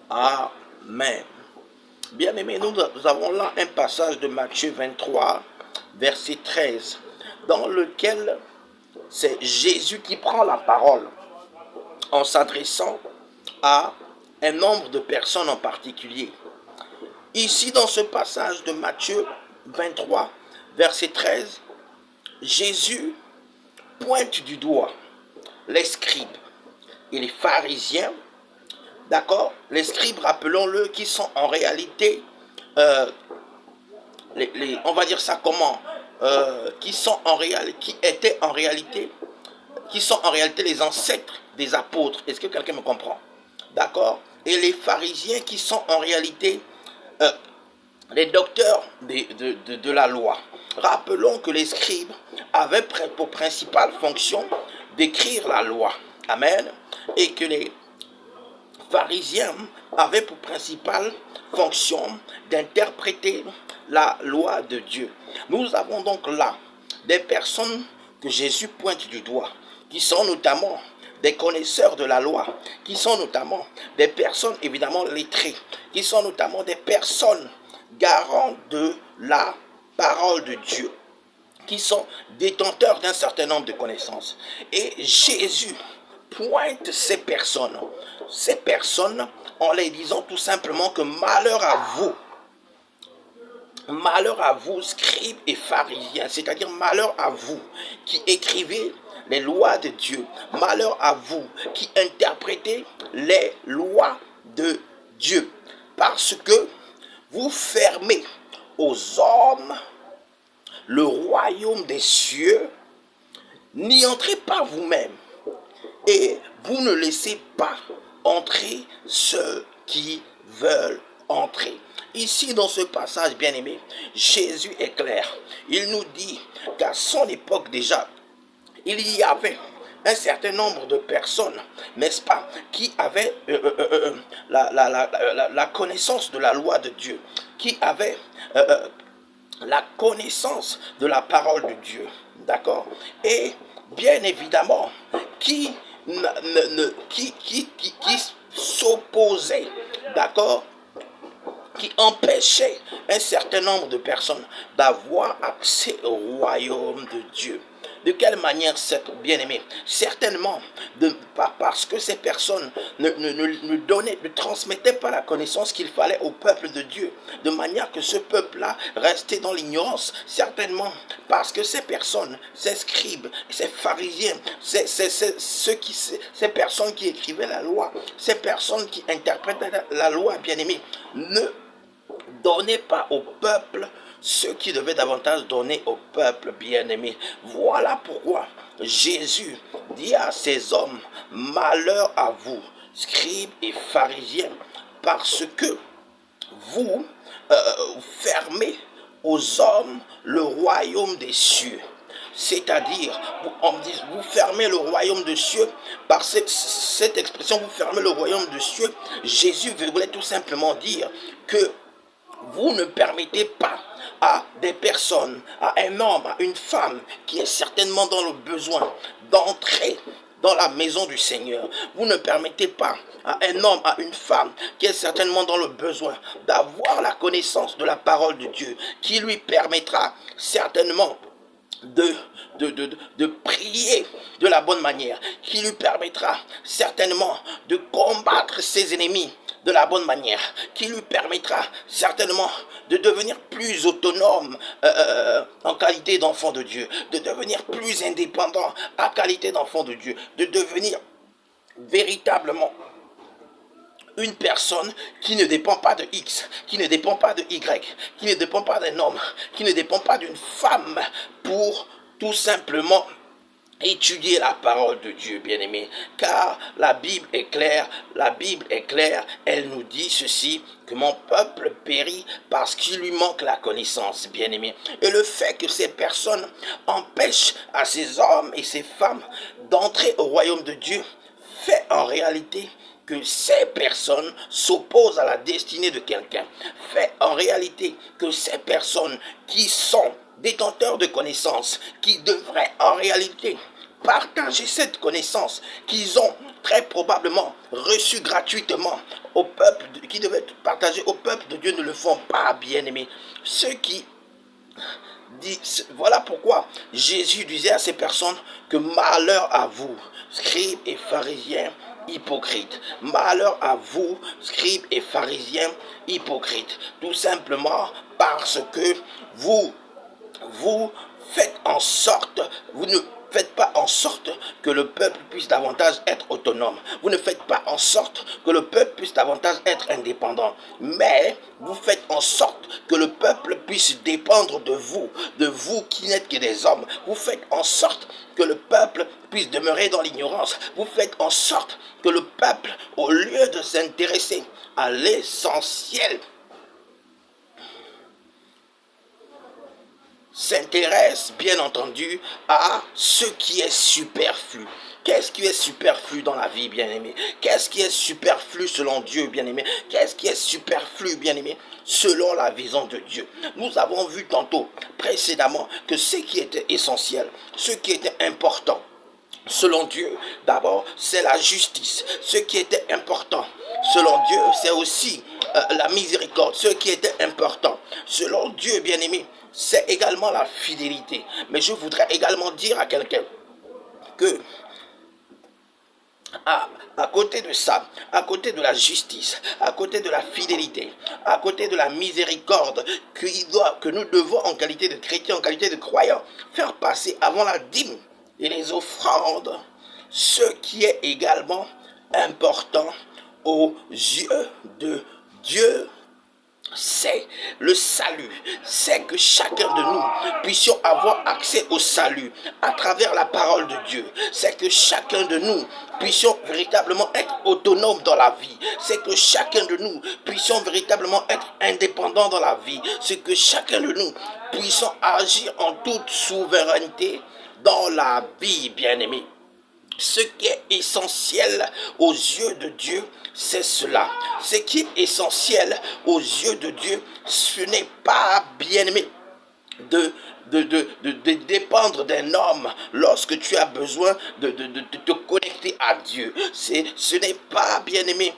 Amen. Bien-aimés, nous avons là un passage de Matthieu 23, verset 13, dans lequel c'est Jésus qui prend la parole en s'adressant à un nombre de personnes en particulier. Ici, dans ce passage de Matthieu 23, verset 13, Jésus pointe du doigt les scribes et les pharisiens, d'accord? Les scribes, rappelons-le, qui sont en réalité, on va dire ça comment? Qui sont en réalité les ancêtres des apôtres. Est-ce que quelqu'un me comprend? D'accord? Et les pharisiens qui sont en réalité les docteurs de la loi. Rappelons que les scribes avaient pour principale fonction d'écrire la loi. Amen. Et que les pharisiens avaient pour principale fonction d'interpréter la loi de Dieu. Nous avons donc là des personnes que Jésus pointe du doigt, qui sont notamment des connaisseurs de la loi, qui sont notamment des personnes évidemment lettrées, qui sont notamment des personnes garantes de la parole de Dieu, qui sont détenteurs d'un certain nombre de connaissances. Et Jésus pointe ces personnes en les disant tout simplement que malheur à vous, scribes et pharisiens, c'est-à-dire malheur à vous qui écrivez les lois de Dieu, malheur à vous qui interprétez les lois de Dieu, parce que vous fermez aux hommes le royaume des cieux, n'y entrez pas vous-même, et vous ne laissez pas entrer ceux qui veulent entrer. Ici, dans ce passage, bien-aimé, Jésus est clair. Il nous dit qu'à son époque déjà, il y avait un certain nombre de personnes, n'est-ce pas, qui avaient la connaissance de la loi de Dieu, qui avaient la connaissance de la parole de Dieu, d'accord? Et bien évidemment, qui s'opposait, d'accord, qui empêchait un certain nombre de personnes d'avoir accès au royaume de Dieu. De quelle manière, cette bien-aimé? Certainement parce que ces personnes ne transmettaient pas la connaissance qu'il fallait au peuple de Dieu, de manière que ce peuple-là restait dans l'ignorance. Certainement parce que ces personnes, ces scribes, ces pharisiens, ces personnes qui écrivaient la loi, ces personnes qui interprétaient la loi, bien-aimé, ne donnaient pas au peuple ce qui devait davantage donner au peuple bien-aimé. Voilà pourquoi Jésus dit à ces hommes, malheur à vous, scribes et pharisiens, parce que vous fermez aux hommes le royaume des cieux. C'est-à-dire, vous fermez le royaume des cieux, par cette expression, vous fermez le royaume des cieux, Jésus voulait tout simplement dire que vous ne permettez pas à des personnes, à un homme, à une femme qui est certainement dans le besoin d'entrer dans la maison du Seigneur. Vous ne permettez pas à un homme, à une femme qui est certainement dans le besoin d'avoir la connaissance de la parole de Dieu, qui lui permettra certainement de prier de la bonne manière, qui lui permettra certainement de combattre ses ennemis de la bonne manière, qui lui permettra certainement de devenir plus autonome en qualité d'enfant de Dieu, de devenir plus indépendant en qualité d'enfant de Dieu, de devenir véritablement une personne qui ne dépend pas de X, qui ne dépend pas de Y, qui ne dépend pas d'un homme, qui ne dépend pas d'une femme pour tout simplement étudier la parole de Dieu, bien-aimé, car la Bible est claire, elle nous dit ceci, que mon peuple périt parce qu'il lui manque la connaissance, bien-aimé. Et le fait que ces personnes empêchent à ces hommes et ces femmes d'entrer au royaume de Dieu fait en réalité que ces personnes s'opposent à la destinée de quelqu'un, fait en réalité que ces personnes qui sont détenteurs de connaissances, qui devraient en réalité partager cette connaissance qu'ils ont très probablement reçu gratuitement au peuple, qui devait être partagé au peuple de Dieu, ne le font pas, bien-aimés. Ceux qui voilà pourquoi Jésus disait à ces personnes que malheur à vous, scribes et pharisiens hypocrites. Malheur à vous, scribes et pharisiens hypocrites. Tout simplement parce que vous faites en sorte, vous ne faites pas en sorte que le peuple puisse davantage être autonome. Vous ne faites pas en sorte que le peuple puisse davantage être indépendant. Mais vous faites en sorte que le peuple puisse dépendre de vous qui n'êtes que des hommes. Vous faites en sorte que le peuple puisse demeurer dans l'ignorance. Vous faites en sorte que le peuple, au lieu de s'intéresser à l'essentiel, s'intéresse bien entendu à ce qui est superflu. Qu'est-ce qui est superflu dans la vie, bien-aimé? Qu'est-ce qui est superflu selon Dieu, bien-aimé? Qu'est-ce qui est superflu, bien-aimé, selon la vision de Dieu? Nous avons vu tantôt, précédemment, que ce qui était essentiel, ce qui était important, selon Dieu, d'abord, c'est la justice. Ce qui était important, selon Dieu, c'est aussi la miséricorde. Ce qui était important, selon Dieu, bien-aimé, c'est également la fidélité. Mais je voudrais également dire à quelqu'un que à côté de ça, à côté de la justice, à côté de la fidélité, à côté de la miséricorde que nous devons en qualité de chrétiens, en qualité de croyants, faire passer avant la dîme et les offrandes, ce qui est également important aux yeux de Dieu, c'est le salut. C'est que chacun de nous puissions avoir accès au salut à travers la parole de Dieu. C'est que chacun de nous puissions véritablement être autonomes dans la vie. C'est que chacun de nous puissions véritablement être indépendants dans la vie. C'est que chacun de nous puissions agir en toute souveraineté dans la vie, bien-aimés. Ce qui est essentiel aux yeux de Dieu, c'est cela. Ce qui est essentiel aux yeux de Dieu, ce n'est pas, bien-aimé, de dépendre d'un homme lorsque tu as besoin de te connecter à Dieu. Ce n'est pas, bien-aimé,